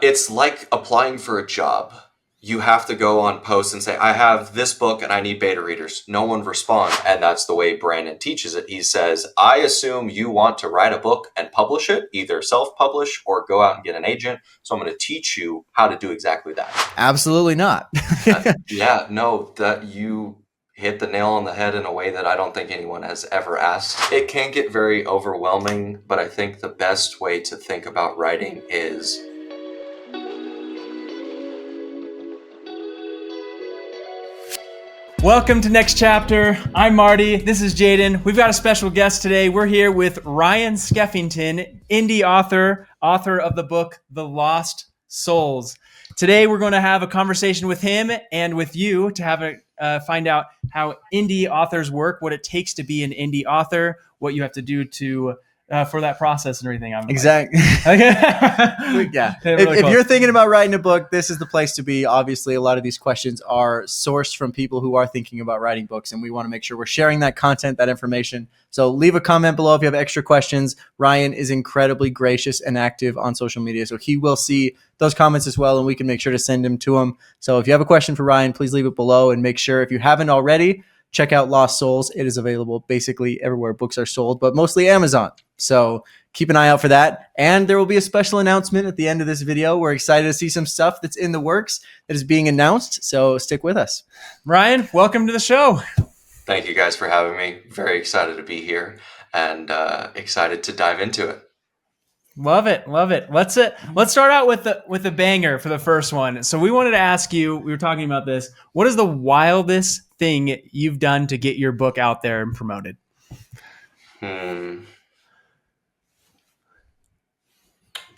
It's like applying for a job. You have to go on posts and say, I have this book and I need beta readers. No one responds. And that's the way Brandon teaches it. He says, I assume you want to write a book and publish it, either self-publish or go out and get an agent. So I'm going to teach you how to do exactly that. Absolutely not. That you hit the nail on the head in a way that I don't think anyone has ever asked. It can get very overwhelming, but I think the best way to think about writing is welcome to Next Chapter. I'm Marty. This is Jaden. We've got a special guest today. We're here with Ryan Skeffington, indie author of the book, The Lost Souls. Today, we're going to have a conversation with him and with you to find out how indie authors work, what it takes to be an indie author, what you have to do for that process and everything. Exactly. Yeah. If you're thinking about writing a book, this is the place to be. Obviously, a lot of these questions are sourced from people who are thinking about writing books, and we want to make sure we're sharing that content, that information. So leave a comment below if you have extra questions. Ryan is incredibly gracious and active on social media, so he will see those comments as well, and we can make sure to send them to him. So if you have a question for Ryan, please leave it below, and make sure, if you haven't already, check out Lost Souls. It is available basically everywhere books are sold, but mostly Amazon. So keep an eye out for that. And there will be a special announcement at the end of this video. We're excited to see some stuff that's in the works that is being announced. So stick with us. Ryan, welcome to the show. Thank you guys for having me. Very excited to be here and excited to dive into it. Love it. Let's start out with the banger for the first one. So we wanted to ask you, we were talking about this, what is the wildest thing you've done to get your book out there and promoted?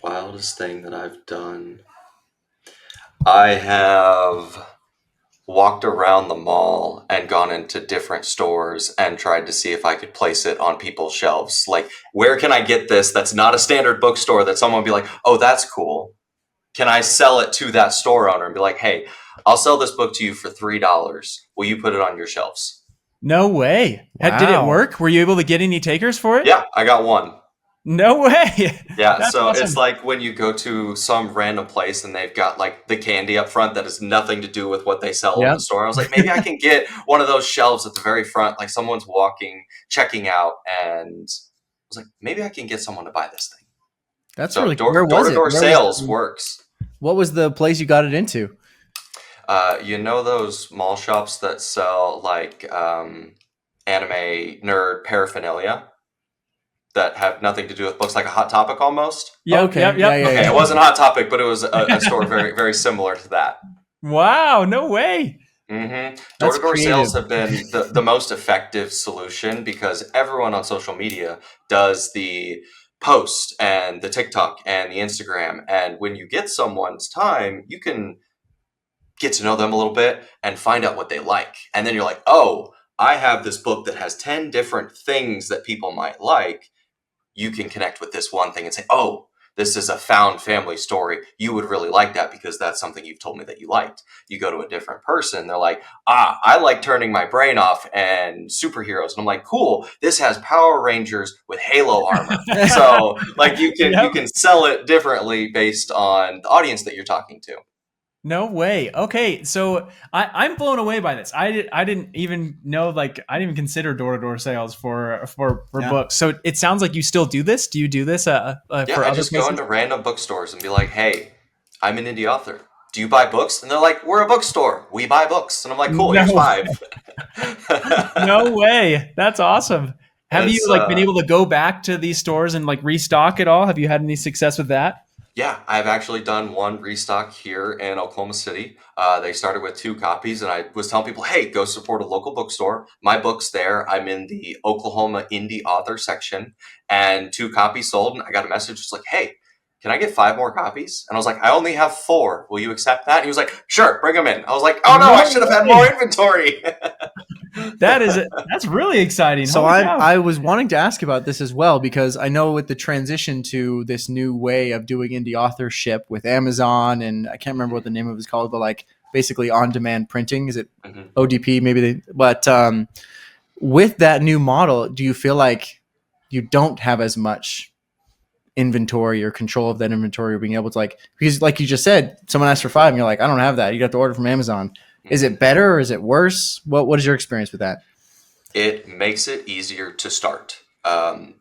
Wildest thing that I've done. I have walked around the mall and gone into different stores and tried to see if I could place it on people's shelves. Like, where can I get this that's not a standard bookstore that someone would be like, oh, that's cool. Can I sell it to that store owner and be like, hey, I'll sell this book to you for $3. Will you put it on your shelves? No way. Wow. Did it work? Were you able to get any takers for it? Yeah, I got one. No way. Yeah, That's so awesome. It's like when you go to some random place and they've got like the candy up front that has nothing to do with what they sell in the store. I was like, maybe I can get one of those shelves at the very front, like someone's checking out, and I was like, maybe I can get someone to buy this thing. That's really cool. Door-to-door sales works. What was the place you got it into? You know those mall shops that sell like anime nerd paraphernalia that have nothing to do with books, like a Hot Topic almost? Yeah. Okay. Yep. Yeah. Okay, it wasn't Hot Topic, but it was a store very, very similar to that. Wow, no way. Mm-hmm. Door-to-door sales have been the most effective solution because everyone on social media does the post and the TikTok and the Instagram. And when you get someone's time, you can get to know them a little bit and find out what they like. And then you're like, oh, I have this book that has 10 different things that people might like. You can connect with this one thing and say, oh, this is a found family story. You would really like that because that's something you've told me that you liked. You go to a different person. They're like, I like turning my brain off and superheroes. And I'm like, cool. This has Power Rangers with Halo armor. So like you can sell it differently based on the audience that you're talking to. No way. Okay, so I'm blown away by this. I didn't even know, like, I didn't even consider door-to-door sales for books. So it sounds like you still do this. Do you do this for I other just places? go into random bookstores and be like, hey, I'm an indie author. Do you buy books? And they're like, we're a bookstore. We buy books. And I'm like, cool, here's 5. No way. That's awesome. Have you been able to go back to these stores and like restock it all? Have you had any success with that? Yeah, I've actually done one restock here in Oklahoma City. They started with 2 copies, and I was telling people, hey, go support a local bookstore. My book's there. I'm in the Oklahoma indie author section, and 2 copies sold, and I got a message. It's like, hey, can I get 5 more copies? And I was like, I only have 4. Will you accept that? And he was like, sure, bring them in. I was like, oh no, I should have had more inventory. That's really exciting. So I was wanting to ask about this as well, because I know with the transition to this new way of doing indie authorship with Amazon, and I can't remember what the name of it is called, but like basically on-demand printing. Is it ODP? Maybe but with that new model, do you feel like you don't have as much inventory or control of that inventory, or being able to because like you just said, someone asked for 5 and you're like, I don't have that. You got to order from Amazon. Is it better or is it worse? What is your experience with that? It makes it easier to start.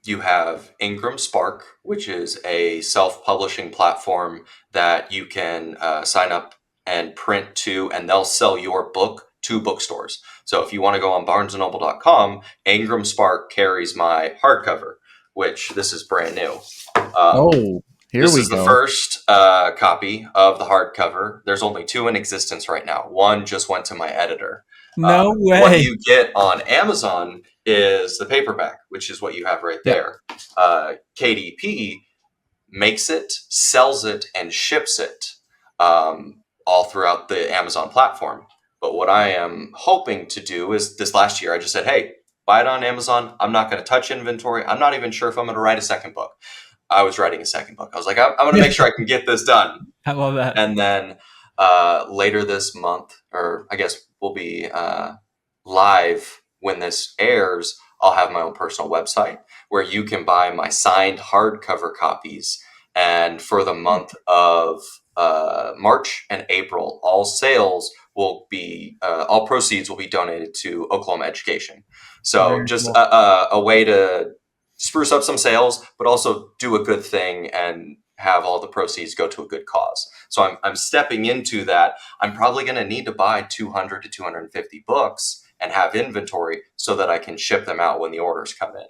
You have Ingram Spark, which is a self-publishing platform that you can sign up and print to, and they'll sell your book to bookstores. So if you want to go on barnesandnoble.com, Ingram Spark carries my hardcover, which this is brand new. This is the first copy of the hardcover. There's only 2 in existence right now. One just went to my editor. No way. What you get on Amazon is the paperback, which is what you have right there. KDP makes it, sells it, and ships it all throughout the Amazon platform. But what I am hoping to do is this last year, I just said, hey, buy it on Amazon. I'm not going to touch inventory. I'm not even sure if I'm going to write a second book. I was writing a second book. I was like, I'm going to make sure I can get this done. I love that. And then later this month, or I guess we'll be live when this airs, I'll have my own personal website where you can buy my signed hardcover copies. And for the month of March and April, all proceeds will be donated to Oklahoma Education. So very just cool. A way to spruce up some sales, but also do a good thing and have all the proceeds go to a good cause. So I'm stepping into that. I'm probably going to need to buy 200 to 250 books and have inventory so that I can ship them out when the orders come in.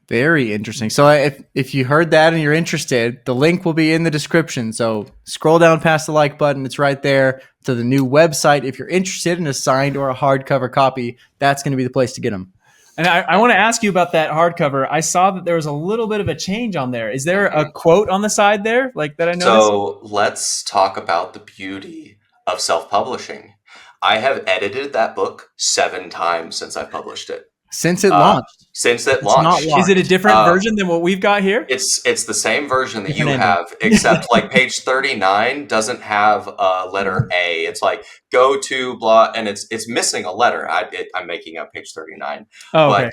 Very interesting. So if you heard that and you're interested, the link will be in the description. So scroll down past the like button. It's right there to the new website. If you're interested in a signed or a hardcover copy, that's going to be the place to get them. And I want to ask you about that hardcover. I saw that there was a little bit of a change on there. Is there a quote on the side there that I noticed? So let's talk about the beauty of self-publishing. I have edited that book 7 times since I published it. Since it launched. Is it a different version than what we've got here? It's the same version that you have, except like page 39 doesn't have a letter A. It's like go to blah, and it's missing a letter. I'm making up page 39. But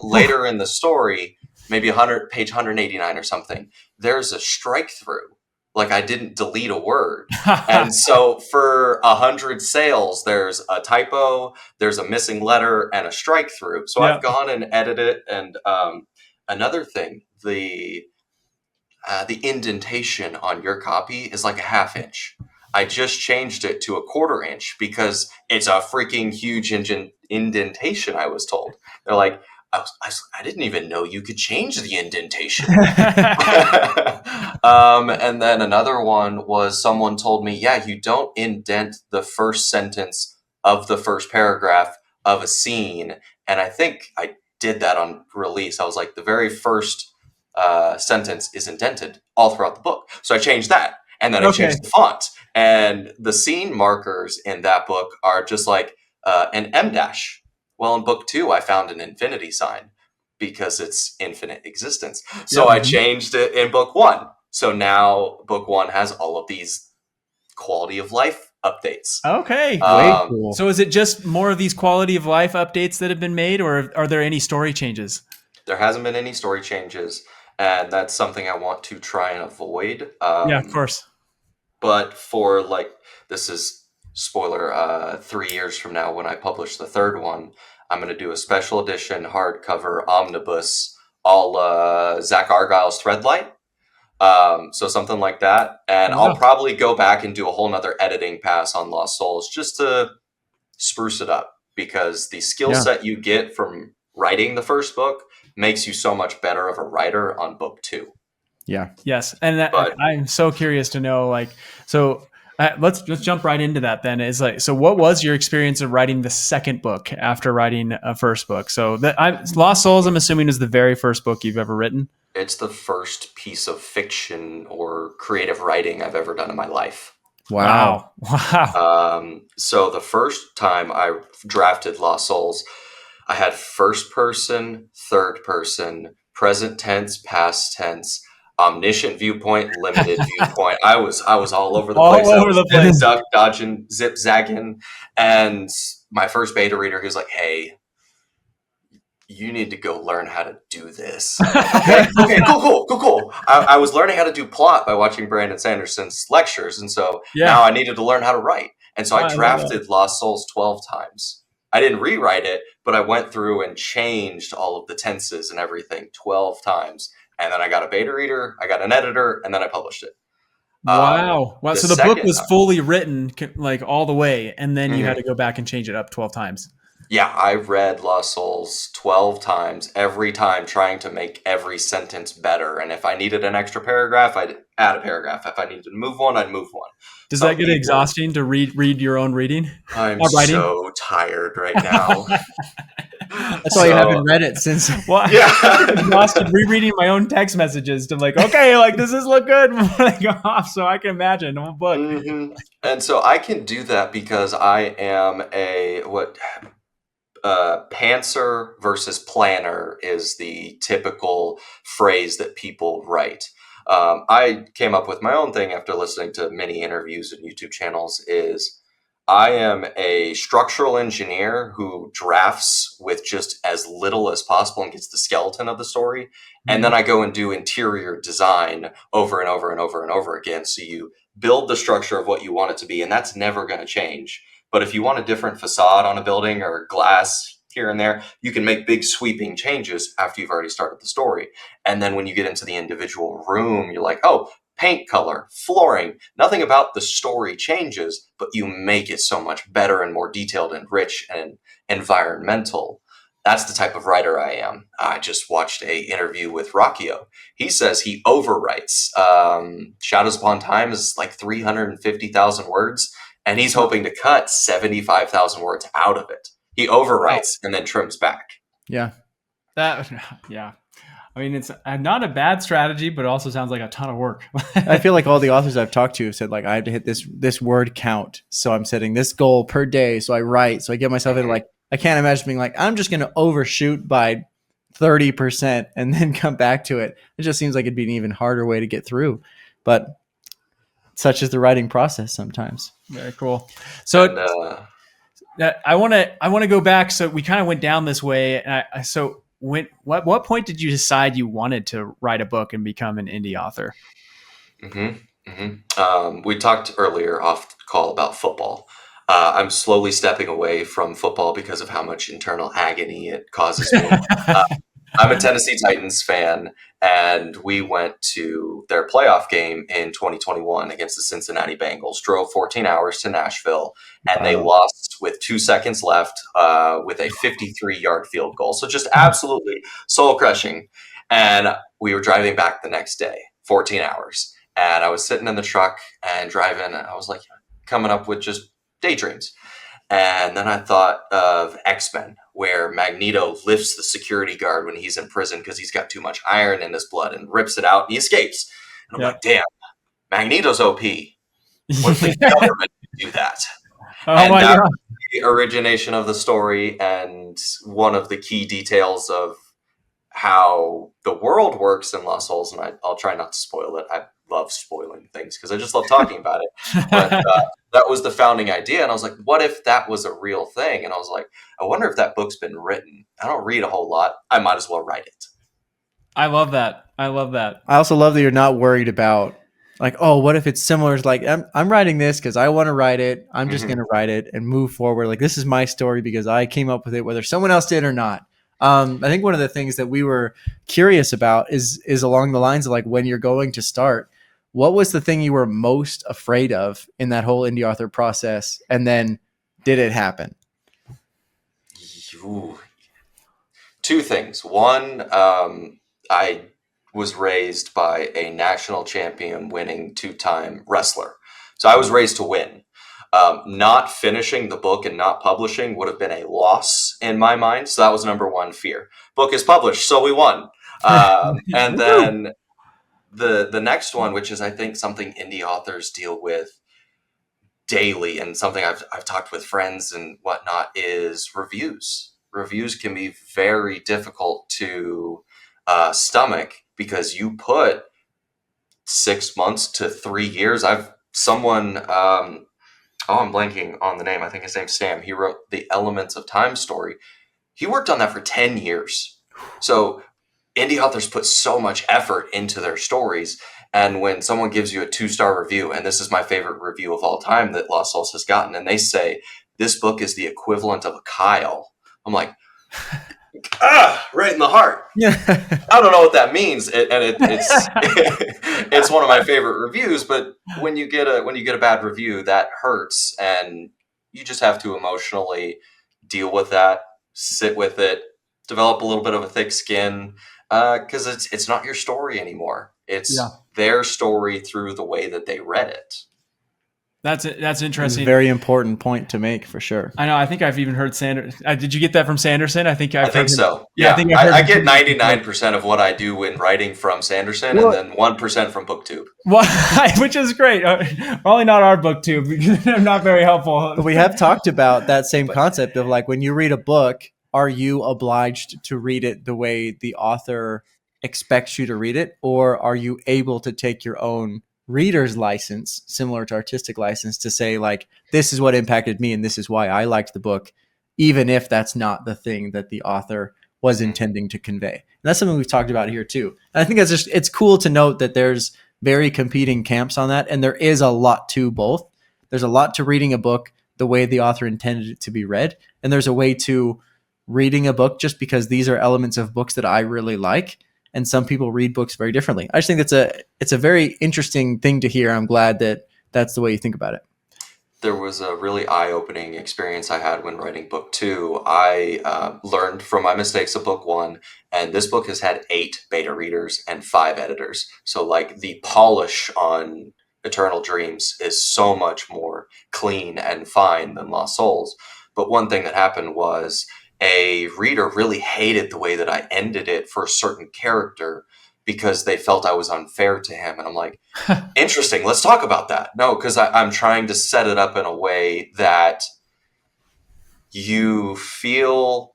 later in the story, maybe page 189 or something, there's a strike through. Like I didn't delete a word. And so for 100 sales, there's a typo, there's a missing letter, and a strike through. So I've gone and edited it. And another thing, the indentation on your copy is like a 1/2 inch. I just changed it to a 1/4 inch because it's a freaking huge indentation, I was told. They're like, I didn't even know you could change the indentation. And then another one was someone told me, you don't indent the first sentence of the first paragraph of a scene. And I think I did that on release. I was like, the very first sentence is indented all throughout the book. So I changed that. And then I changed the font. And the scene markers in that book are just like an M dash. Well, in book 2, I found an infinity sign because it's infinite existence. So I changed it in book 1. So now book 1 has all of these quality of life updates. Okay. Way cool. So is it just more of these quality of life updates that have been made, or are there any story changes? There hasn't been any story changes, and that's something I want to try and avoid. Of course. But for this is spoiler, 3 years from now when I publish the 3rd one, I'm going to do a special edition hardcover omnibus all Zach Argyle's Threadlight. So something like that. And I'll probably go back and do a whole nother editing pass on Lost Souls just to spruce it up, because the skill set you get from writing the first book makes you so much better of a writer on book 2. Yeah. Yes. And I'm so curious to know, let's jump right into that then. So what was your experience of writing the second book after writing a first book? So Lost Souls, I'm assuming, is the very first book you've ever written. It's the first piece of fiction or creative writing I've ever done in my life. Wow. So the first time I drafted Lost Souls, I had first person, third person, present tense, past tense, omniscient viewpoint, limited viewpoint. I was all over the place. All over the place. Duck dodging, zip zagging. And my first beta reader, he was like, hey, you need to go learn how to do this. Okay, cool. I was learning how to do plot by watching Brandon Sanderson's lectures, and so now I needed to learn how to write. And so I drafted Lost Souls 12 times. I didn't rewrite it, but I went through and changed all of the tenses and everything 12 times. And then I got a beta reader, I got an editor, and then I published it. Wow. So the book was fully written like all the way, and then you had to go back and change it up 12 times. Yeah, I read Lost Souls 12 times, every time trying to make every sentence better. And if I needed an extra paragraph, I'd add a paragraph. If I needed to move one, I'd move one. Does that get exhausting to read your own reading? I'm so tired right now. That's why you haven't read it since. Well, yeah. I'm exhausted rereading my own text messages to like, okay, like does this look good before I go off? So I can imagine a book. Mm-hmm. And so I can do that because I am pantser versus planner is the typical phrase that people write. I came up with my own thing after listening to many interviews and YouTube channels is I am a structural engineer who drafts with just as little as possible and gets the skeleton of the story. And then I go and do interior design over and over and over and over again. So you build the structure of what you want it to be, and that's never going to change. But if you want a different facade on a building or glass here and there, you can make big sweeping changes after you've already started the story. And then when you get into the individual room, you're like, oh, paint color, flooring, nothing about the story changes, but you make it so much better and more detailed and rich and environmental. That's the type of writer I am. I just watched a interview with Rockio. He says he overwrites. Shadows Upon Time is like 350,000 words, and he's hoping to cut 75,000 words out of it. He overwrites and then trims back. Yeah. I mean, it's not a bad strategy, but it also sounds like a ton of work. I feel like all the authors I've talked to have said, like, I have to hit this word count. So I'm setting this goal per day. So I write. So I get myself in, like, I can't imagine being like, I'm just going to overshoot by 30% and then come back to it. It just seems like it'd be an even harder way to get through. But such is the writing process sometimes. Very cool. So I want to go back. So we kind of went down this way. And what point did you decide you wanted to write a book and become an indie author? We talked earlier off call about football. I'm slowly stepping away from football because of how much internal agony it causes me. I'm a Tennessee Titans fan, and we went to their playoff game in 2021 against the Cincinnati Bengals, drove 14 hours to Nashville, and they lost with 2 seconds left with a 53-yard field goal. So just absolutely soul-crushing. And we were driving back the next day, 14 hours. And I was sitting in the truck and driving, and I was like coming up with just daydreams. And then I thought of X-Men, where Magneto lifts the security guard when he's in prison because he's got too much iron in his blood and rips it out and he escapes. And I'm like, damn, Magneto's OP. What if the government do that? And that was the origination of the story and one of the key details of how the world works in Lost Souls. And I'll try not to spoil it. I love spoiling things because I just love talking about it. But that was the founding idea. And I was like, what if that was a real thing? And I was like, I wonder if that book's been written. I don't read a whole lot. I might as well write it. I love that. I also love that you're not worried about like, oh, what if it's similar to like, I'm writing this because I want to write it. I'm just going to write it and move forward. Like, this is my story because I came up with it, whether someone else did or not. I think one of the things that we were curious about is along the lines of like, when you're going to start, what was the thing you were most afraid of in that whole indie author process? And then did it happen? Ooh. Two things. One, I was raised by a national champion winning 2-time wrestler. So I was raised to win. Not finishing the book and not publishing would have been a loss in my mind. So that was number one fear. Book is published, so we won. And then the next one, which is I think something indie authors deal with daily and something I've talked with friends and whatnot, is reviews. Reviews can be very difficult to stomach because you put 6 months to 3 years. I'm blanking on the name. I think his name's Sam. He wrote the Elements of Time story. He worked on that for 10 years. So indie authors put so much effort into their stories. And when someone gives you a 2-star review, and this is my favorite review of all time that Lost Souls has gotten, and they say, this book is the equivalent of a Kyle. I'm like, right in the heart. I don't know what that means, and it's it's one of my favorite reviews. But when you get a bad review, that hurts, and you just have to emotionally deal with that, sit with it, develop a little bit of a thick skin, because it's not your story anymore. It's their story through the way that they read it. That's interesting. It's a very important point to make, for sure. I know. I think I've even heard Sanderson. Did you get that from Sanderson? I think so. Yeah, I get 99% of what I do when writing from Sanderson, and then 1% from BookTube. Which is great. Probably not our BookTube because they're not very helpful. But we have talked about that same concept of like when you read a book, are you obliged to read it the way the author expects you to read it, or are you able to take your own reader's license, similar to artistic license, to say like, this is what impacted me and this is why I liked the book, even if that's not the thing that the author was intending to convey. And that's something we've talked about here too. And I think that's just, it's cool to note that there's very competing camps on that. And there is a lot to both. There's a lot to reading a book the way the author intended it to be read. And there's a way to reading a book just because these are elements of books that I really like. And some people read books very differently. I just think it's a very interesting thing to hear. I'm glad that that's the way you think about it. There was a really eye-opening experience I had when writing book 2. I learned from my mistakes of book 1, and this book has had 8 beta readers and 5 editors. So like the polish on Eternal Dreams is so much more clean and fine than Lost Souls. But one thing that happened was a reader really hated the way that I ended it for a certain character because they felt I was unfair to him. And I'm like, interesting, let's talk about that. No, because I'm trying to set it up in a way that you feel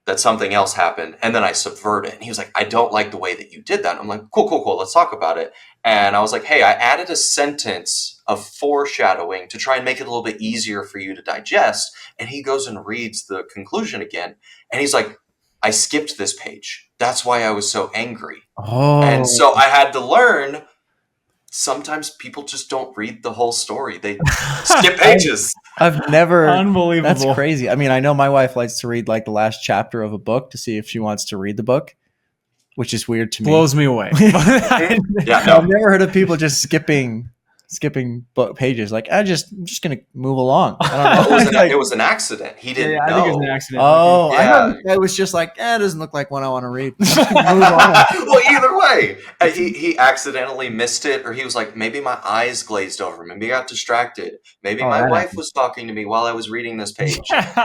that something else happened, and then I subvert it. And he was like, I don't like the way that you did that. And I'm like, cool, let's talk about it. And I was like, hey, I added a sentence of foreshadowing to try and make it a little bit easier for you to digest. And he goes and reads the conclusion again. And he's like, I skipped this page. That's why I was so angry. Oh. And so I had to learn, sometimes people just don't read the whole story. They skip pages. I've never. Unbelievable. That's crazy. I mean, I know my wife likes to read like the last chapter of a book to see if she wants to read the book, which is weird to me. Blows me away. Yeah, no. I've never heard of people just skipping book pages. Like, I'm just going to move along. I don't know. It was an accident. He didn't know. I think it was an accident. Oh, Yeah. I was just like, it doesn't look like one I want to read. Move on. Well, either way, he accidentally missed it, or he was like, maybe my eyes glazed over. Maybe I got distracted. Maybe my wife was talking to me while I was reading this page.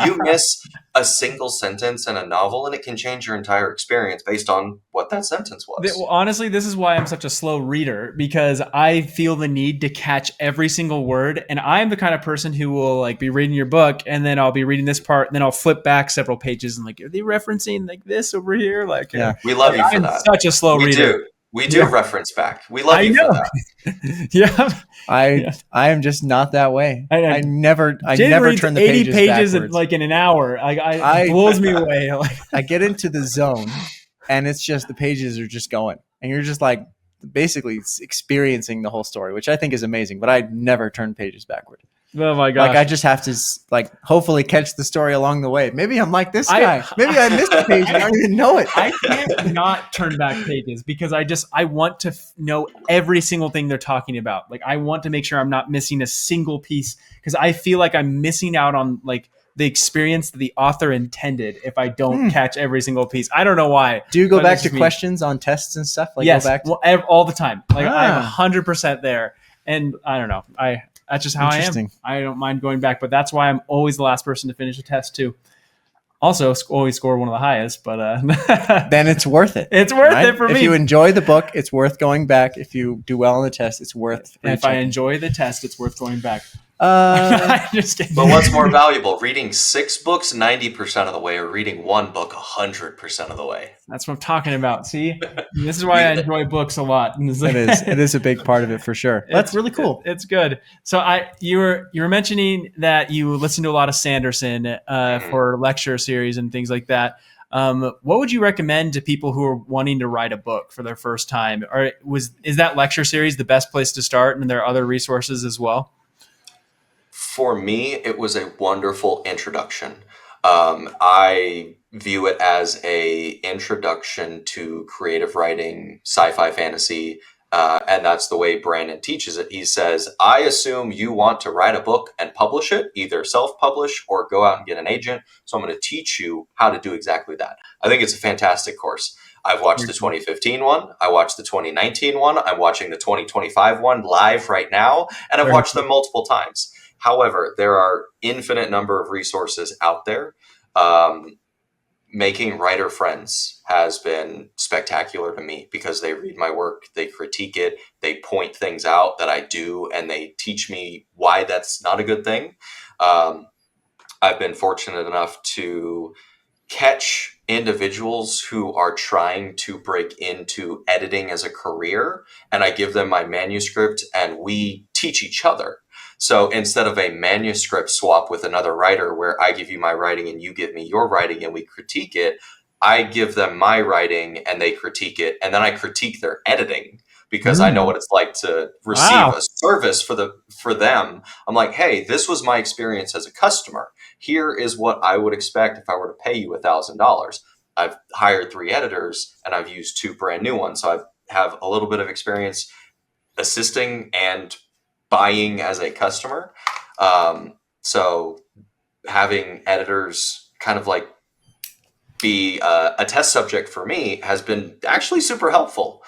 You miss a single sentence in a novel, and it can change your entire experience based on what that sentence was. Well, honestly, this is why I'm such a slow reader, because I feel the need to catch every single word. And I'm the kind of person who will like be reading your book, and then I'll be reading this part, and then I'll flip back several pages and like, are they referencing like this over here? Like, we love you for that. Such a slow reader. We do reference back. We love you for that. Yeah. I am just not that way. I never reads turn the 80 pages backwards. like in an hour. It blows me away. I get into the zone, and it's just the pages are just going, and you're just like basically experiencing the whole story, which I think is amazing. But I never turn pages backward. Oh my gosh. Like, I just have to like hopefully catch the story along the way. Maybe I'm like this guy. Maybe I missed a page and I don't even know it. I can't not turn back pages because I want to know every single thing they're talking about. Like, I want to make sure I'm not missing a single piece, because I feel like I'm missing out on like the experience that the author intended if I don't catch every single piece. I don't know why. Do you go back to questions on tests and stuff? Like, yes, go back to- all the time. Like, I'm 100% there. And I don't know. That's just how I am. I don't mind going back, but that's why I'm always the last person to finish a test too. Also, always score one of the highest, but then it's worth it. It's worth it for me. If you enjoy the book, it's worth going back. If you do well on the test, it's worth. And if I enjoy the test, it's worth going back. Just kidding. But what's more valuable, reading 6 books 90% of the way, or reading 1 book 100% of the way? That's what I'm talking about. See, this is why I enjoy books a lot. It is a big part of it for sure. That's really cool. It's good. So you were mentioning that you listen to a lot of Sanderson for lecture series and things like that. What would you recommend to people who are wanting to write a book for their first time? Or is that lecture series the best place to start? And there are other resources as well? For me, it was a wonderful introduction. I view it as a introduction to creative writing, sci-fi, fantasy, and that's the way Brandon teaches it. He says, I assume you want to write a book and publish it, either self-publish or go out and get an agent. So I'm going to teach you how to do exactly that. I think it's a fantastic course. I've watched the 2015 one. I watched the 2019 one. I'm watching the 2025 one live right now, and I've watched them multiple times. However, there are infinite number of resources out there. Making writer friends has been spectacular to me because they read my work, they critique it, they point things out that I do, and they teach me why that's not a good thing. I've been fortunate enough to catch individuals who are trying to break into editing as a career, and I give them my manuscript and we teach each other. So instead of a manuscript swap with another writer where I give you my writing and you give me your writing and we critique it, I give them my writing and they critique it, and then I critique their editing because I know what it's like to receive a service for them. I'm like, hey, this was my experience as a customer. Here is what I would expect if I were to pay you $1,000. I've hired 3 editors and I've used 2 brand new ones. So I have a little bit of experience assisting and buying as a customer. So having editors kind of like be a test subject for me has been actually super helpful.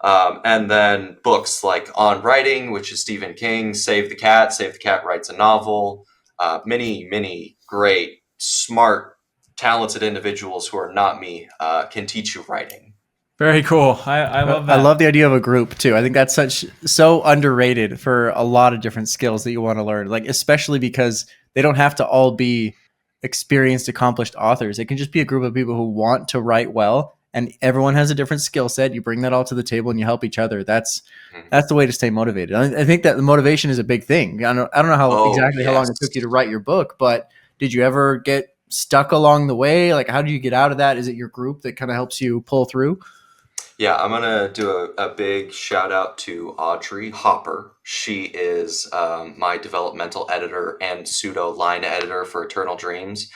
And then books like On Writing, which is Stephen King, Save the Cat writes a novel. Many great, smart, talented individuals who are not me can teach you writing. Very cool. I love that. I love the idea of a group too. I think that's so underrated for a lot of different skills that you want to learn, like especially because they don't have to all be experienced, accomplished authors. It can just be a group of people who want to write well, and everyone has a different skill set. You bring that all to the table and you help each other. That's the way to stay motivated. I think that the motivation is a big thing. I don't know how how long it took you to write your book, but did you ever get stuck along the way? Like, how do you get out of that? Is it your group that kind of helps you pull through? Yeah, I'm going to do a big shout out to Audrey Hopper. She is my developmental editor and pseudo line editor for Eternal Dreams.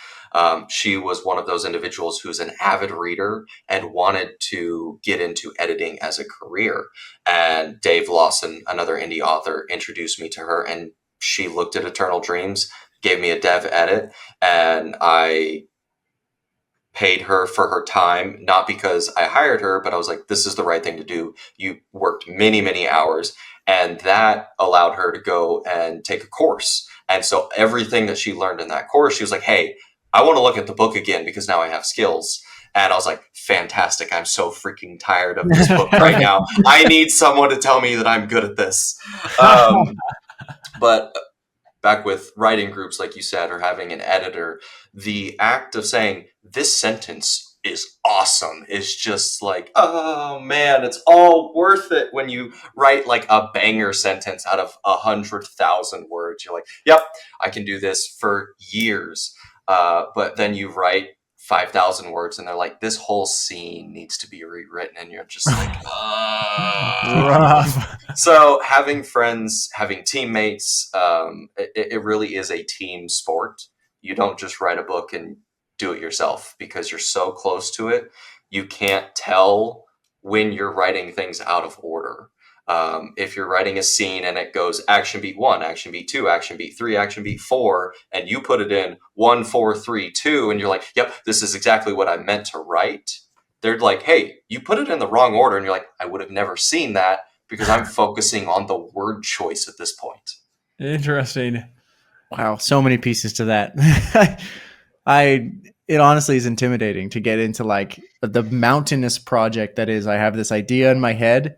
She was one of those individuals who's an avid reader and wanted to get into editing as a career. And Dave Lawson, another indie author, introduced me to her, and she looked at Eternal Dreams, gave me a dev edit, and I paid her for her time, not because I hired her, but I was like, this is the right thing to do. You worked many hours, and that allowed her to go and take a course. And so everything that she learned in that course, she was like, hey, I want to look at the book again because now I have skills. And I was like, fantastic. I'm so freaking tired of this book right now. I need someone to tell me that I'm good at this. But back with writing groups, like you said, or having an editor, the act of saying this sentence is awesome is just like, oh man, it's all worth it when you write like a banger sentence out of 100,000 words. You're like, yep, I can do this for years. But then you write 5,000 words and they're like, this whole scene needs to be rewritten, and you're just like, So having friends, having teammates, it really is a team sport. You don't just write a book and do it yourself because you're so close to it. You can't tell when you're writing things out of order. If you're writing a scene and it goes action beat 1, action beat 2, action beat 3, action beat 4, and you put it in 1, 4, 3, 2, and you're like, yep, this is exactly what I meant to write. They're like, hey, you put it in the wrong order. And you're like, I would have never seen that because I'm focusing on the word choice at this point. Interesting. Wow. So many pieces to that. It honestly is intimidating to get into like the mountainous project that is, I have this idea in my head,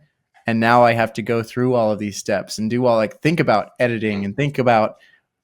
and now I have to go through all of these steps and do all, like, think about editing and think about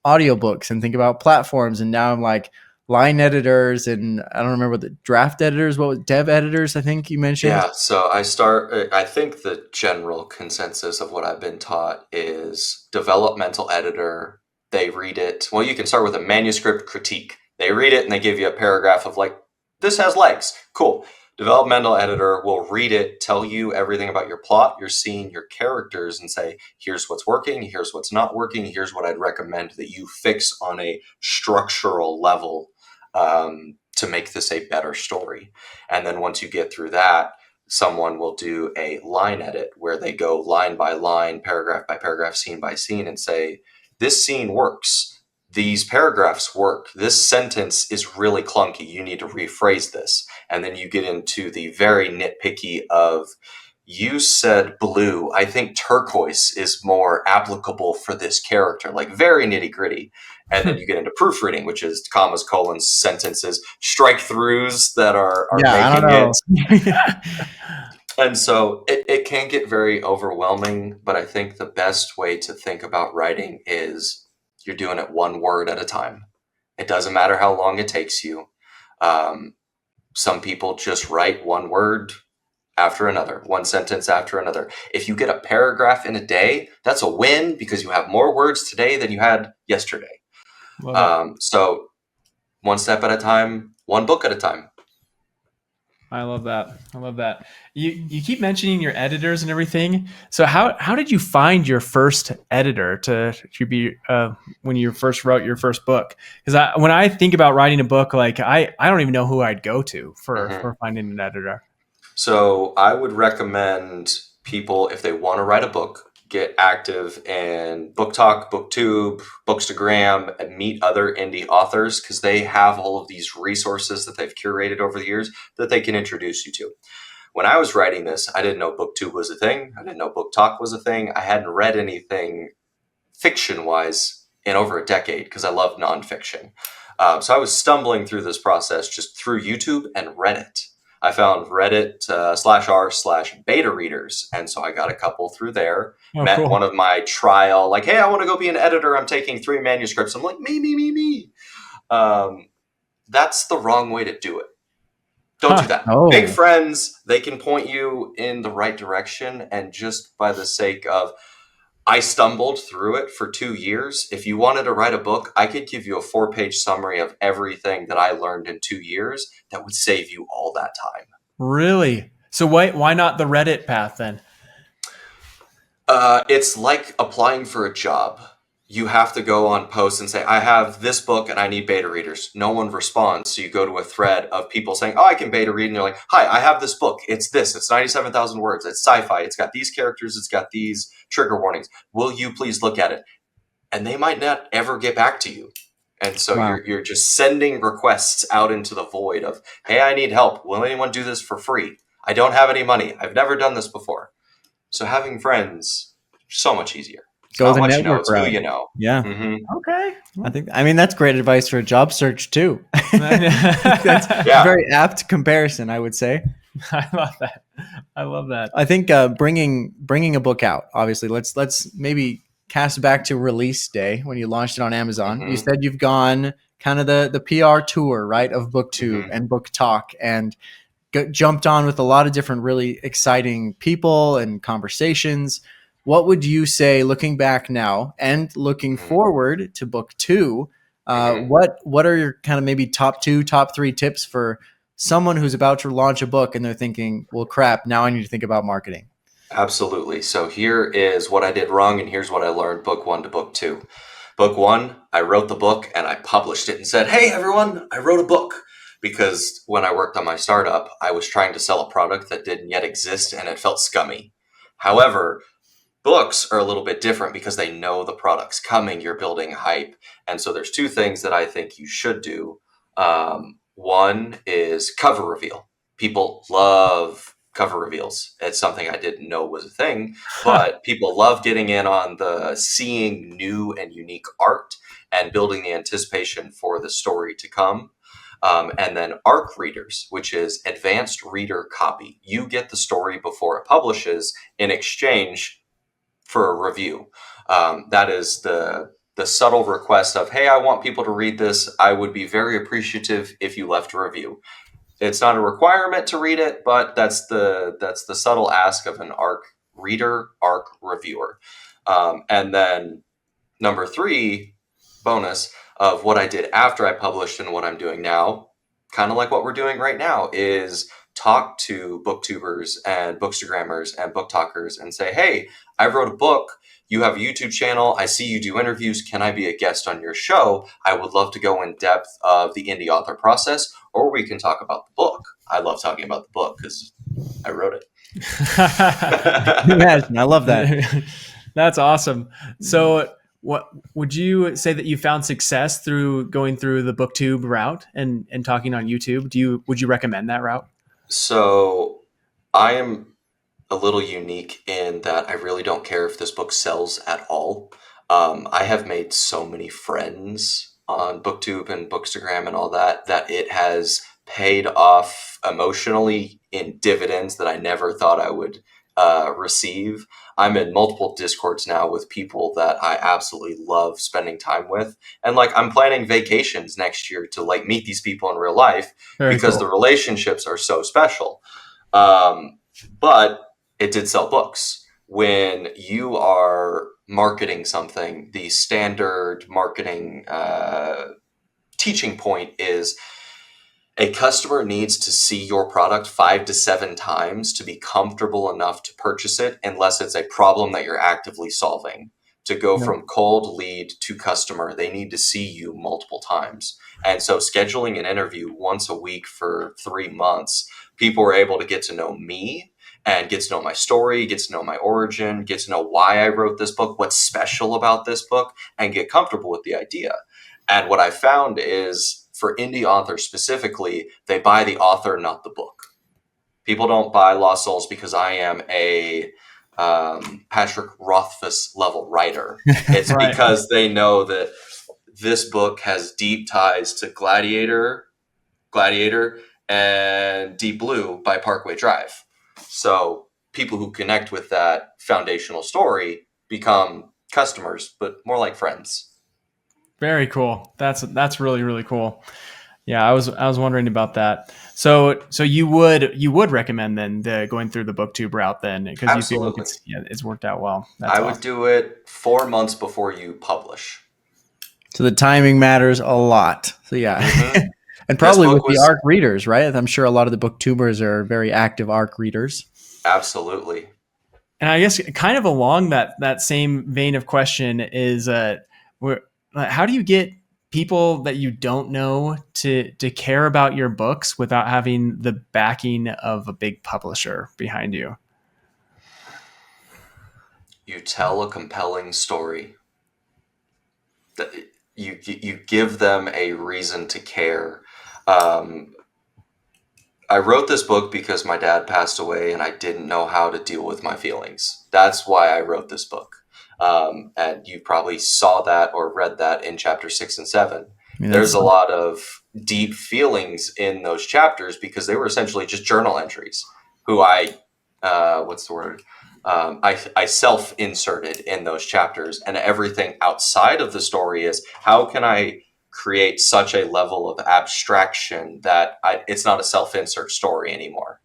audiobooks and think about platforms. And now I'm like line editors, and I don't remember the draft editors. What was dev editors? I think you mentioned. Yeah, so I think the general consensus of what I've been taught is developmental editor. They read it. Well, you can start with a manuscript critique. They read it and they give you a paragraph of like, this has legs. Cool. Developmental editor will read it, tell you everything about your plot, your scene, your characters, and say, here's what's working, here's what's not working, here's what I'd recommend that you fix on a structural level to make this a better story. And then once you get through that, someone will do a line edit where they go line by line, paragraph by paragraph, scene by scene, and say, this scene works. These paragraphs work. This sentence is really clunky. You need to rephrase this. And then you get into the very nitpicky of, you said blue. I think turquoise is more applicable for this character, like very nitty gritty. And then you get into proofreading, which is commas, colons, sentences, strike throughs that are making it. And so it can get very overwhelming, but I think the best way to think about writing is you're doing it one word at a time. It doesn't matter how long it takes you. Some people just write one word after another, one sentence after another. If you get a paragraph in a day, that's a win because you have more words today than you had yesterday. So one step at a time, one book at a time. I love that. You keep mentioning your editors and everything. So how did you find your first editor to be when you first wrote your first book? Because when I think about writing a book, like I don't even know who I'd go to for finding an editor. So I would recommend people, if they want to write a book, get active in Book Talk, BookTube, Bookstagram, and meet other indie authors because they have all of these resources that they've curated over the years that they can introduce you to. When I was writing this, I didn't know BookTube was a thing. I didn't know Book Talk was a thing. I hadn't read anything fiction-wise in over a decade because I love nonfiction. So I was stumbling through this process just through YouTube and Reddit. I found Reddit /r/beta readers. And so I got a couple through there. Met one of my trial, like, hey, I want to go be an editor. I'm taking 3 manuscripts. I'm like, me. That's the wrong way to do it. Don't do that. Make friends. They can point you in the right direction. And just by the sake of, I stumbled through it for 2 years. If you wanted to write a book, I could give you a 4-page summary of everything that I learned in 2 years that would save you all that time. Really? So why not the Reddit path then? It's like applying for a job. You have to go on posts and say, I have this book and I need beta readers. No one responds. So you go to a thread of people saying, oh, I can beta read. And you're like, hi, I have this book. It's this. It's 97,000 words. It's sci-fi. It's got these characters. It's got these trigger warnings. Will you please look at it? And they might not ever get back to you. And so you're just sending requests out into the void of, hey, I need help. Will anyone do this for free? I don't have any money. I've never done this before. So having friends, so much easier. Go the network it's who you know. Yeah. Mm-hmm. Okay. That's great advice for a job search too. That's very apt comparison, I would say. I love that. I think bringing a book out. Obviously, let's maybe cast back to release day when you launched it on Amazon. Mm-hmm. You said you've gone kind of the PR tour, right, of BookTube and Book Talk, and jumped on with a lot of different really exciting people and conversations. What would you say, looking back now and looking forward to book 2, what are your kind of maybe top 3 tips for someone who's about to launch a book and they're thinking, well, crap, now I need to think about marketing? Absolutely. So here is what I did wrong and here's what I learned book 1 to book 2. Book 1, I wrote the book and I published it and said, hey, everyone, I wrote a book. Because when I worked on my startup, I was trying to sell a product that didn't yet exist and it felt scummy. However, books are a little bit different because they know the product's coming, you're building hype. And so there's 2 things that I think you should do. One is cover reveal. People love cover reveals. It's something I didn't know was a thing, but people love getting in on the seeing new and unique art and building the anticipation for the story to come. And then ARC readers, which is advanced reader copy. You get the story before it publishes in exchange for a review. That is the the subtle request of, hey, I want people to read this. I would be very appreciative if you left a review. It's not a requirement to read it, but that's the subtle ask of an ARC reader, ARC reviewer. And then number 3, bonus of what I did after I published and what I'm doing now, kind of like what we're doing right now, is talk to booktubers and bookstagrammers and book talkers and say, hey, I wrote a book. You have a YouTube channel. I see you do interviews. Can I be a guest on your show? I would love to go in depth of the indie author process, or we can talk about the book. I love talking about the book because I wrote it. Imagine, I love that. That's awesome. So what would you say that you found success through going through the BookTube route and talking on YouTube? Would you recommend that route? So I am a little unique in that I really don't care if this book sells at all. I have made so many friends on BookTube and Bookstagram and all that it has paid off emotionally in dividends that I never thought I would receive. I'm in multiple Discords now with people that I absolutely love spending time with. And like, I'm planning vacations next year to like meet these people in real life because the relationships are so special. But it did sell books. When you are marketing something, the standard marketing teaching point is a customer needs to see your product 5 to 7 times to be comfortable enough to purchase it, unless it's a problem that you're actively solving. To go from cold lead to customer, they need to see you multiple times. And so scheduling an interview once a week for 3 months, people were able to get to know me and get to know my story, get to know my origin, get to know why I wrote this book, what's special about this book, and get comfortable with the idea. And what I found is, for indie authors specifically, they buy the author, not the book. People don't buy Lost Souls because I am a Patrick Rothfuss level writer. It's because they know that this book has deep ties to Gladiator, and Deep Blue by Parkway Drive. So people who connect with that foundational story become customers, but more like friends. Very cool. That's really, really cool. Yeah, I was wondering about that. So you would recommend then going through the BookTube route then, because you feel like it's worked out well. That's awesome. Would do it 4 months before you publish. So the timing matters a lot. So yeah. Mm-hmm. And probably with the ARC readers, right? I'm sure a lot of the booktubers are very active ARC readers. Absolutely. And I guess kind of along that same vein of question is, how do you get people that you don't know to care about your books without having the backing of a big publisher behind you? You tell a compelling story. You give them a reason to care. I wrote this book because my dad passed away and I didn't know how to deal with my feelings. That's why I wrote this book. And you probably saw that or read that in chapter 6 and 7. There's a lot of deep feelings in those chapters because they were essentially just journal entries I self-inserted in those chapters, and everything outside of the story is, how can I create such a level of abstraction that it's not a self-insert story anymore.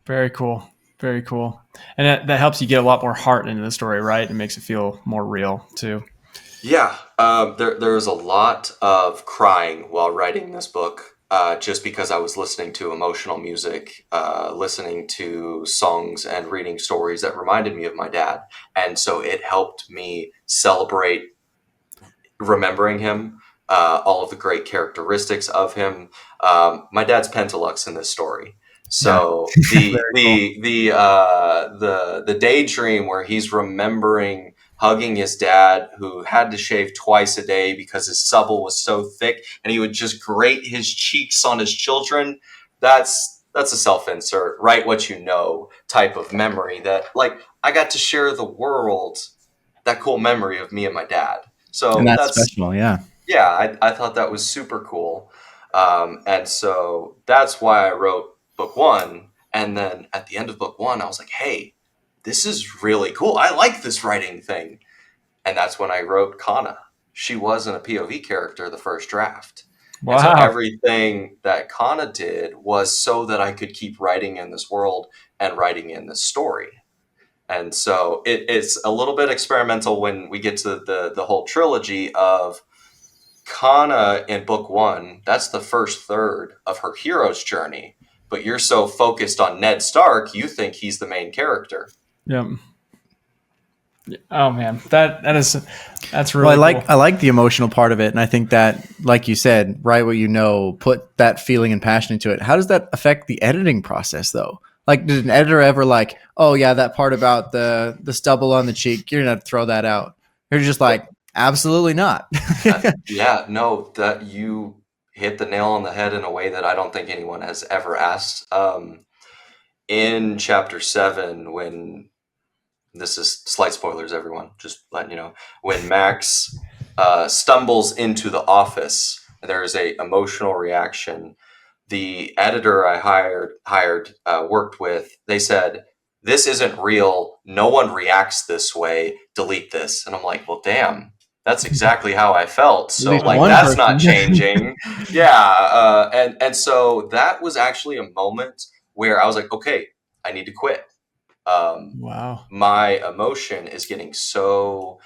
Very cool. Very cool. And that helps you get a lot more heart into the story, right? It makes it feel more real too. Yeah. There was a lot of crying while writing this book, just because I was listening to emotional music, listening to songs and reading stories that reminded me of my dad. And so it helped me celebrate remembering him, all of the great characteristics of him. My dad's Pentalux in this story. So the daydream where he's remembering hugging his dad, who had to shave twice a day because his stubble was so thick, and he would just grate his cheeks on his children. That's a self-insert, write what you know type of memory that, like, I got to share the world that cool memory of me and my dad. So and that's special, yeah. Yeah, I thought that was super cool. And so that's why I wrote book 1. And then at the end of book 1, I was like, hey, this is really cool. I like this writing thing. And that's when I wrote Kana. She wasn't a POV character the first draft. Wow. And so everything that Kana did was so that I could keep writing in this world and writing in this story. And so it's a little bit experimental when we get to the whole trilogy of Kana in book 1. That's the first third of her hero's journey. But you're so focused on Ned Stark, you think he's the main character. Yep. Oh man, that's really well. Cool. I like the emotional part of it, and I think that, like you said, write what you know, put that feeling and passion into it. How does that affect the editing process, though? Like, did an editor ever like, oh yeah, that part about the stubble on the cheek, you're gonna throw that out? You're just like, absolutely not. Yeah, no, that you hit the nail on the head in a way that I don't think anyone has ever asked. In chapter 7, when this is slight spoilers, everyone, just letting you know, when Max stumbles into the office, there is a emotional reaction. The editor I hired worked with, they said, this isn't real. No one reacts this way. Delete this. And I'm like, well, damn, that's exactly how I felt. So like, that's person. not changing. Yeah. And so that was actually a moment where I was like, okay, I need to quit. Wow. My emotion is getting so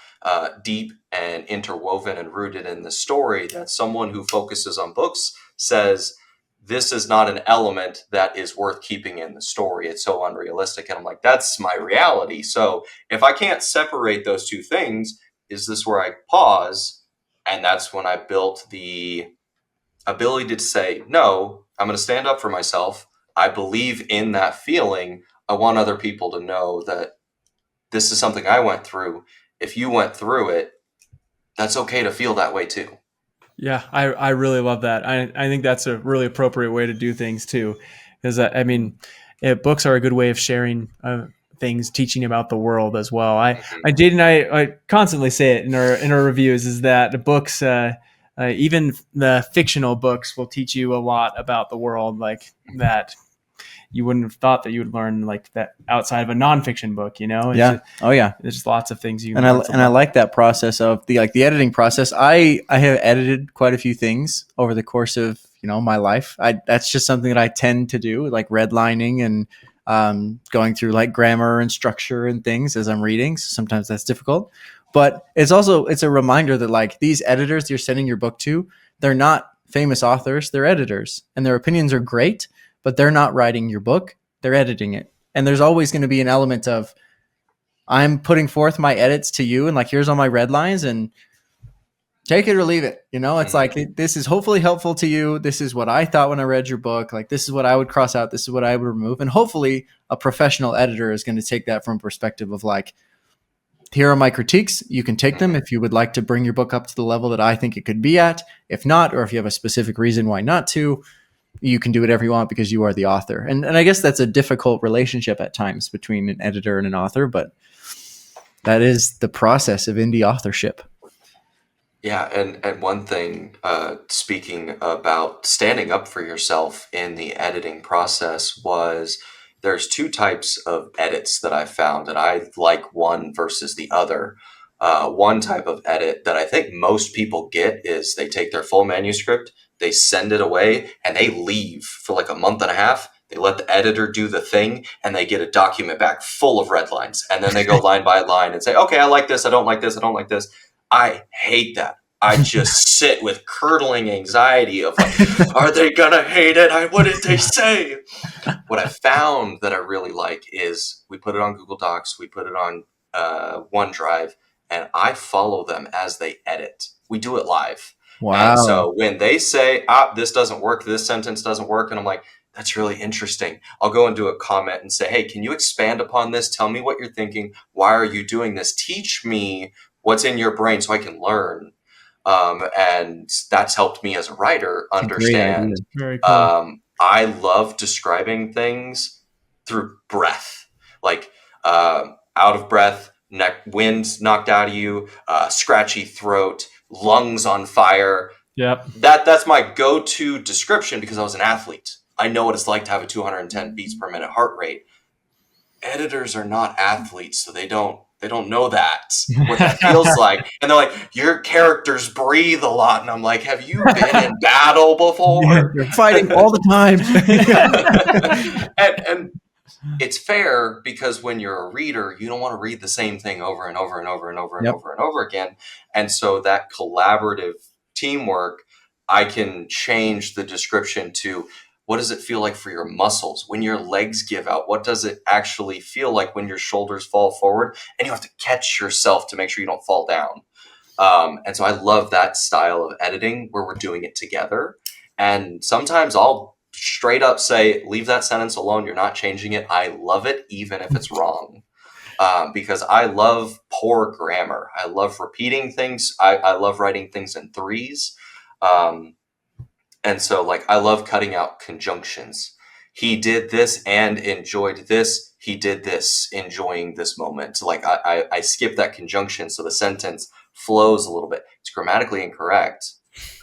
deep and interwoven and rooted in the story that someone who focuses on books says, this is not an element that is worth keeping in the story. It's so unrealistic. And I'm like, that's my reality. So if I can't separate those two things, is this where I pause? And that's when I built the ability to say, no, I'm going to stand up for myself. I believe in that feeling. I want other people to know that this is something I went through. If you went through it, that's okay to feel that way too. Yeah, I really love that. I think that's a really appropriate way to do things too, because I mean, books are a good way of sharing things, teaching about the world as well. Jade and I constantly say it in our reviews, is that the books, even the fictional books, will teach you a lot about the world, like that you wouldn't have thought that you would learn like that outside of a nonfiction book, you know? There's lots of things you can learn. And I like that process of the editing process. I have edited quite a few things over the course of, my life. That's just something that I tend to do, like redlining and going through like grammar and structure and things as I'm reading. So sometimes that's difficult, but it's a reminder that like these editors you're sending your book to, they're not famous authors, they're editors, and their opinions are great, but they're not writing your book, they're editing it. And there's always going to be an element of, I'm putting forth my edits to you, and like, here's all my red lines, and take it or leave it. It's like, this is hopefully helpful to you. This is what I thought when I read your book. Like, this is what I would cross out. This is what I would remove. And hopefully a professional editor is going to take that from a perspective of like, here are my critiques. You can take them if you would like to bring your book up to the level that I think it could be at. If not, or if you have a specific reason why not to, you can do whatever you want because you are the author. And I guess that's a difficult relationship at times between an editor and an author, but that is the process of indie authorship. Yeah, and one thing, speaking about standing up for yourself in the editing process, was there's two types of edits that I found, and I like one versus the other. One type of edit that I think most people get is they take their full manuscript, they send it away, and they leave for like a month and a half. They let the editor do the thing, and they get a document back full of red lines. And then they go line by line and say, okay, I like this, I don't like this, I don't like this. I hate that. I just sit with curdling anxiety of like, are they going to hate it? What did they say? What I found that I really like is we put it on Google Docs, we put it on OneDrive, and I follow them as they edit. We do it live. Wow. And so when they say, this doesn't work, this sentence doesn't work, and I'm like, that's really interesting, I'll go and do a comment and say, hey, can you expand upon this? Tell me what you're thinking. Why are you doing this? Teach me what's in your brain so I can learn. And that's helped me as a writer understand. Very cool. I love describing things through breath, like out of breath, wind knocked out of you, scratchy throat, lungs on fire. Yep. That's my go-to description because I was an athlete. I know what it's like to have a 210 beats per minute heart rate. Editors are not athletes, so they don't they don't know what that feels like. And they're like, your characters breathe a lot. And I'm like, have you been in battle before? You're fighting all the time. and it's fair, because when you're a reader, you don't want to read the same thing over and over and over and over and over and over again. And so that collaborative teamwork, I can change the description to, what does it feel like for your muscles when your legs give out? What does it actually feel like when your shoulders fall forward? And you have to catch yourself to make sure you don't fall down. And so I love that style of editing where we're doing it together. And sometimes I'll straight up say, leave that sentence alone. You're not changing it. I love it, even if it's wrong. Because I love poor grammar. I love repeating things. I love writing things in threes. And so, like, I love cutting out conjunctions. He did this and enjoyed this. He did this, enjoying this moment. Like, I skip that conjunction so the sentence flows a little bit. It's grammatically incorrect.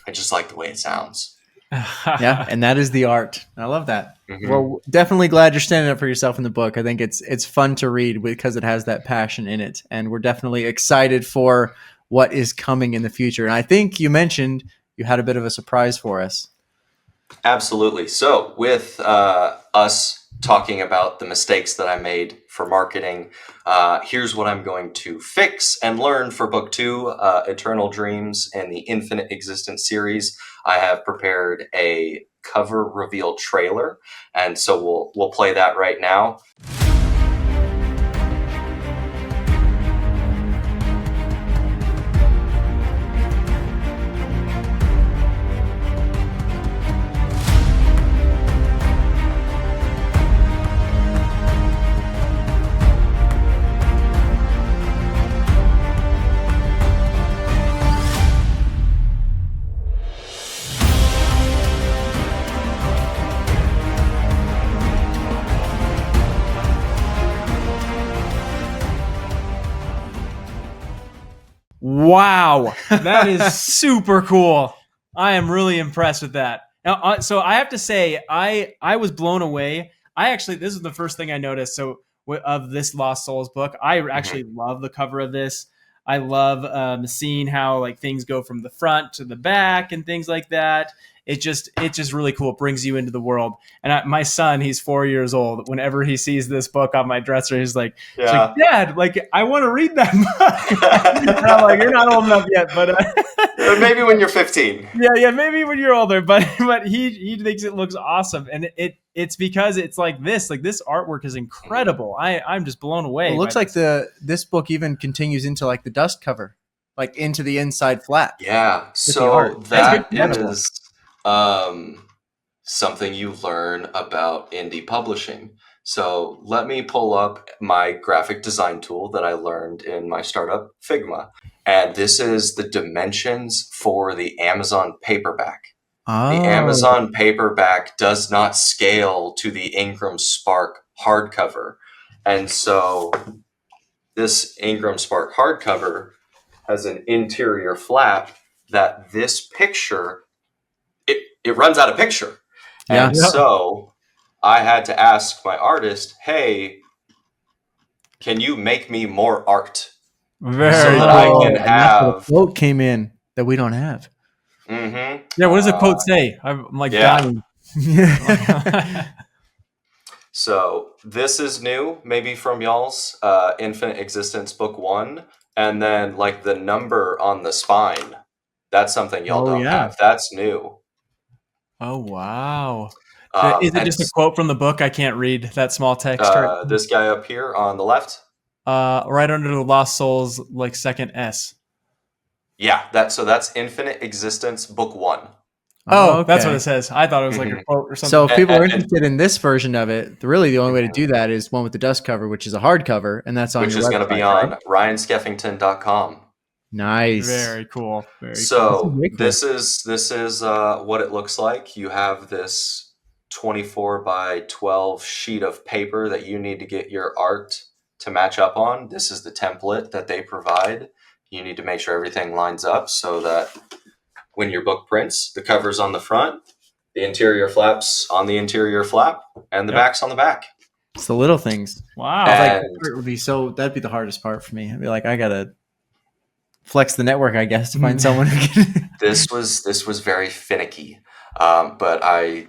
I just like the way it sounds. Yeah, and that is the art. I love that. Mm-hmm. Well, definitely glad you're standing up for yourself in the book. I think it's fun to read because it has that passion in it, and we're definitely excited for what is coming in the future. And I think you mentioned you had a bit of a surprise for us. Absolutely. So with us talking about the mistakes that I made for marketing, here's what I'm going to fix and learn for book 2, Eternal Dreams and the Infinite Existence series. I have prepared a cover reveal trailer, and so we'll play that right now. Wow, that is super cool. I am really impressed with that. Now, so I have to say, I was blown away. This is the first thing I noticed. So of this Lost Souls book, I actually love the cover of this. I love seeing how like things go from the front to the back and things like that. It's just really cool. It brings you into the world. And my son, he's 4 years old. Whenever he sees this book on my dresser, he's like, Dad, like, I want to read that book. And I'm like, you're not old enough yet, but maybe when you're 15. Yeah, maybe when you're older. But he thinks it looks awesome, and it's because it's like this artwork is incredible. I'm just blown away. Well, it looks like this book even continues into like the dust cover, like into the inside flap. Yeah, so that is something you learn about indie publishing. So let me pull up my graphic design tool that I learned in my startup, Figma. And this is the dimensions for the Amazon paperback. Oh. The Amazon paperback does not scale to the Ingram Spark hardcover. And so this Ingram Spark hardcover has an interior flap that this picture, it runs out of picture. Yeah. And so I had to ask my artist, hey, can you make me more art? Very so that I can have. That's where the quote came in that we don't have. Mm-hmm. Yeah, what does the quote say? I'm like dying. So this is new, maybe from y'all's Infinite Existence book 1, and then like the number on the spine. That's something y'all don't have. That's new. Oh wow! Is it just a quote from the book? I can't read that small text. This guy up here on the left. Right under the Lost Souls, like second S. Yeah, that's Infinite Existence book 1. Oh, okay. That's what it says. I thought it was like a quote or something. So if people are interested in this version of it, really the only way to do that is one with the dust cover, which is a hardcover, and that's on your website. Which is going to be on ryanskeffington.com. Nice. Very cool. So cool. This is what it looks like. You have this 24 by 12 sheet of paper that you need to get your art to match up on. This is the template that they provide. You need to make sure everything lines up so that when your book prints, the cover's on the front, the interior flaps on the interior flap, and the back's on the back. It's the little things. Wow. That'd be the hardest part for me. I'd be like, I gotta flex the network, I guess, to find someone who can. This was very finicky, but I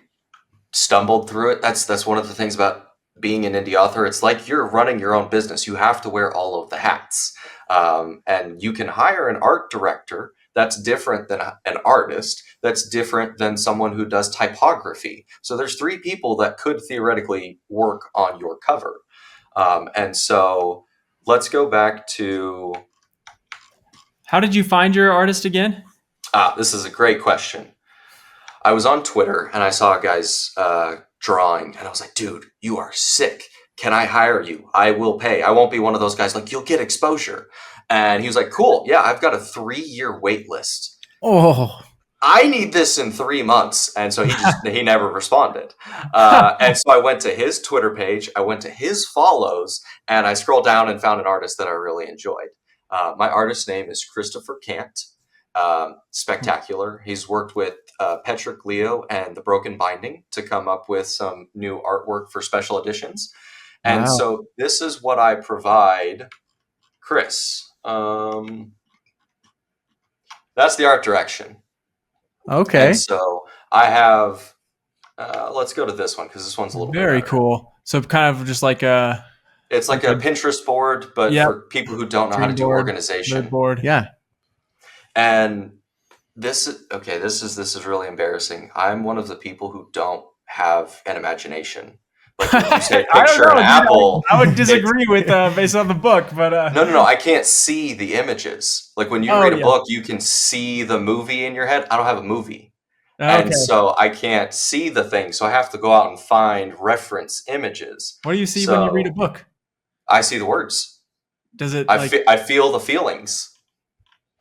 stumbled through it. That's one of the things about being an indie author. It's like you're running your own business. You have to wear all of the hats, and you can hire an art director that's different than an artist, that's different than someone who does typography. So there's 3 people that could theoretically work on your cover. And so let's go back to... How did you find your artist again? This is a great question. I was on Twitter and I saw a guy's drawing and I was like, dude, you are sick. Can I hire you? I will pay. I won't be one of those guys like, you'll get exposure. And he was like, cool. Yeah, I've got a 3-year wait list. Oh, I need this in 3 months. And so he never responded. And so I went to his Twitter page. I went to his follows and I scrolled down and found an artist that I really enjoyed. My artist's name is Christopher Cant. Spectacular. He's worked with Petrick Leo and The Broken Binding to come up with some new artwork for special editions. And so this is what I provide Chris. That's the art direction. Okay. And so I have, let's go to this one because this one's a little very bit cool. So kind of just like a... It's like a Pinterest board, but for people who don't know how to do organization. Board. Yeah. And this is really embarrassing. I'm one of the people who don't have an imagination. Like when you say picture an apple, I would disagree with based on the book, but no, I can't see the images. Like when you read a book, you can see the movie in your head. I don't have a movie. And so I can't see the thing. So I have to go out and find reference images. What do you see when you read a book? I see the words. Does it? I feel the feelings.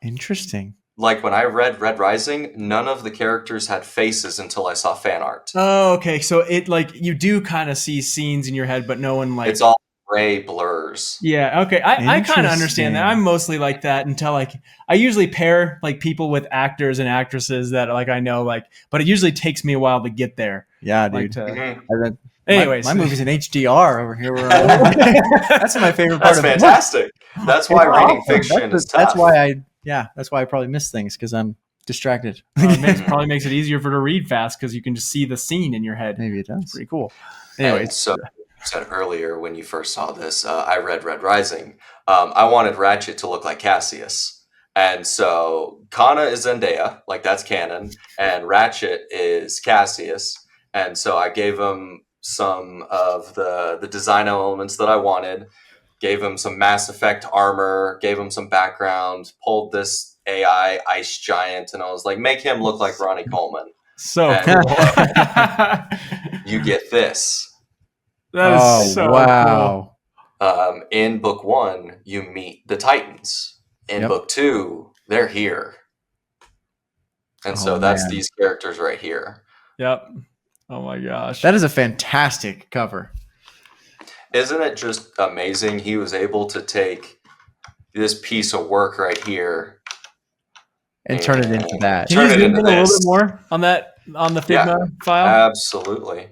Interesting. Like when I read Red Rising, none of the characters had faces until I saw fan art. Oh, okay. So it like you do kind of see scenes in your head, but no one like it's all gray blurs. Yeah. Okay. I kind of understand that. I'm mostly like that until like I usually pair like people with actors and actresses that like I know like, but it usually takes me a while to get there. Yeah, dude. Anyways, my movie's in HDR over here. That's my favorite part. That's fantastic. That's why reading fiction is tough. That's why I probably miss things because I'm distracted. Probably makes it easier for to read fast because you can just see the scene in your head. Maybe it does. Pretty cool. Anyway, so you said earlier when you first saw this, I read Red Rising. I wanted Ratchet to look like Cassius. And so Kana is Zendaya, like that's canon, and Ratchet is Cassius. And so I gave him some of the design elements that I wanted, gave him some Mass Effect armor, gave him some background, pulled this AI ice giant, and I was like, make him look like Ronnie Coleman. So you get this. That is so wow. Cool. In book 1, you meet the Titans. In book 2, they're here. And so that's these characters right here. Yep. Oh my gosh. That is a fantastic cover. Isn't it just amazing? He was able to take this piece of work right here and turn it into that. Can you zoom in a little bit more on that on the Figma file? Absolutely.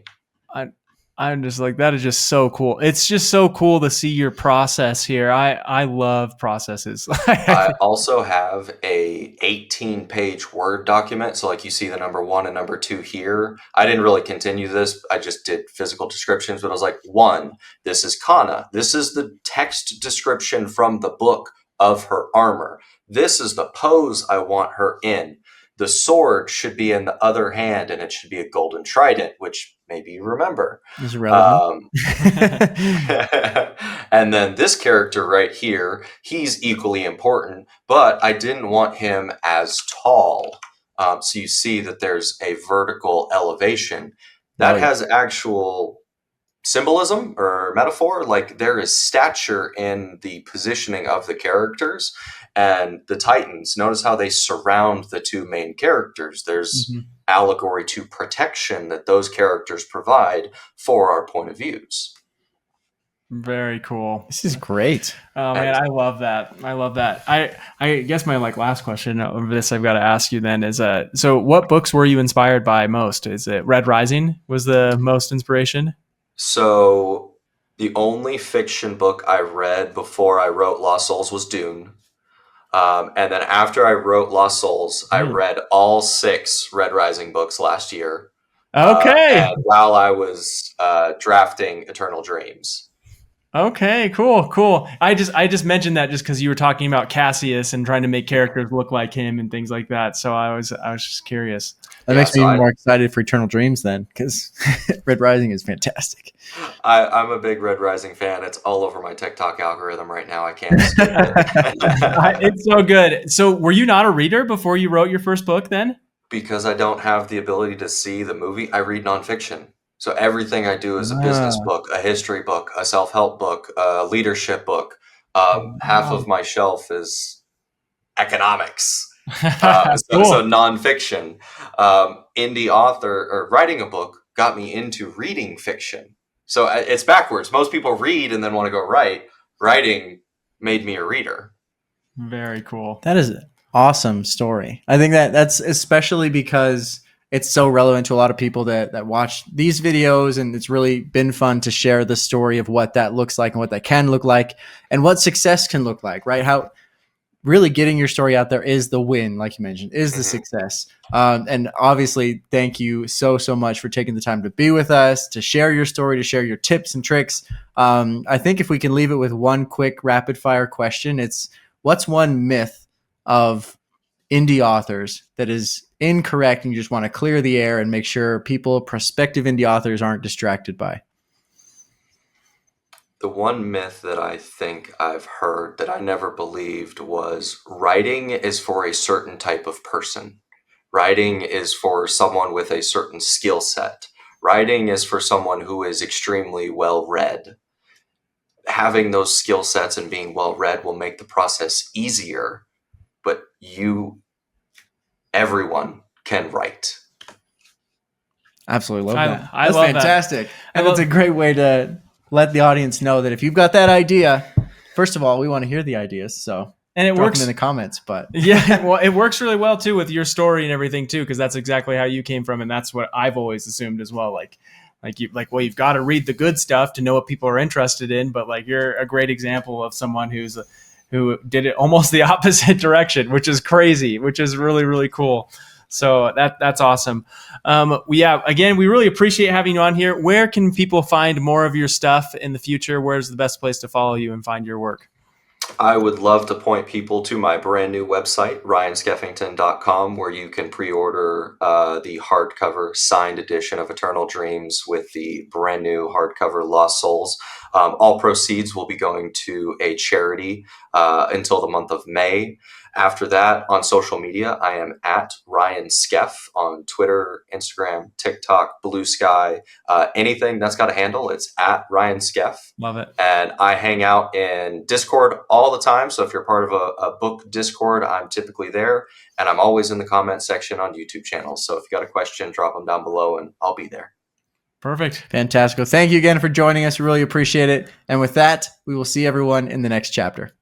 I'm just like, that is just so cool. It's just so cool to see your process here. I love processes. I also have a 18-page Word document. So like you see the number 1 and number 2 here. I didn't really continue this. I just did physical descriptions, but I was like, 1, this is Kana. This is the text description from the book of her armor. This is the pose I want her in. The sword should be in the other hand, and it should be a golden trident, which maybe you remember. Is relevant. And then this character right here, he's equally important, but I didn't want him as tall. So you see that there's a vertical elevation that has actual symbolism or metaphor. Like there is stature in the positioning of the characters. And the Titans, notice how they surround the 2 main characters. There's allegory to protection that those characters provide for our point of views. Very cool. This is great. Oh man, I love that. I guess my last question over this I've got to ask you then is so what books were you inspired by most? Is it Red Rising was the most inspiration? So The only fiction book I read before I wrote Lost Souls was Dune. And then after I wrote Lost Souls, I read all 6 Red Rising books last year. Okay. And while I was drafting Eternal Dreams. Okay, cool. I just mentioned that just because you were talking about Cassius and trying to make characters look like him and things like that. So I was just curious. That makes me even more excited for Eternal Dreams then, because Red Rising is fantastic. I'm a big Red Rising fan. It's all over my TikTok algorithm right now. I can't skip it. It's so good. So were you not a reader before you wrote your first book then? Because I don't have the ability to see the movie, I read nonfiction. So everything I do is a business book, a history book, a self-help book, a leadership book. Half of my shelf is economics. So nonfiction. Indie author or writing a book got me into reading fiction. So it's backwards. Most people read and then want to go write. Writing made me a reader. Very cool. That is an awesome story. I think that's especially because it's so relevant to a lot of people that watch these videos, and it's really been fun to share the story of what that looks like and what that can look like and what success can look like, right? How really getting your story out there is the win, like you mentioned, is the success. And obviously, thank you so much for taking the time to be with us, to share your story, to share your tips and tricks. I think if we can leave it with one quick rapid fire question, it's what's one myth of indie authors that is incorrect and you just want to clear the air and make sure prospective indie authors aren't distracted by? The one myth that I think I've heard that I never believed was writing is for a certain type of person. Writing is for someone with a certain skill set. Writing is for someone who is extremely well read. Having those skill sets and being well read will make the process easier, but everyone can write. Absolutely love that. That's love fantastic. That. And it's a great way to let the audience know that if you've got that idea, first of all, we want to hear the ideas. So and it works in the comments, but yeah, well, it works really well too with your story and everything too, because that's exactly how you came from, and that's what I've always assumed as well. You've got to read the good stuff to know what people are interested in, but like you're a great example of someone who did it almost the opposite direction, which is crazy, which is really, really cool. So that's awesome. Again, we really appreciate having you on here. Where can people find more of your stuff in the future? Where's the best place to follow you and find your work? I would love to point people to my brand new website, ryanskeffington.com, where you can pre-order the hardcover signed edition of Eternal Dreams with the brand new hardcover Lost Souls. All proceeds will be going to a charity until the month of May. After that, on social media, I am at Ryan Skeff on Twitter, Instagram, TikTok, Blue Sky, anything that's got a handle. It's at Ryan Skeff. Love it. And I hang out in Discord all the time. So if you're part of a book Discord, I'm typically there. And I'm always in the comment section on YouTube channels. So if you got a question, drop them down below and I'll be there. Perfect. Fantastic. Thank you again for joining us. We really appreciate it. And with that, we will see everyone in the next chapter.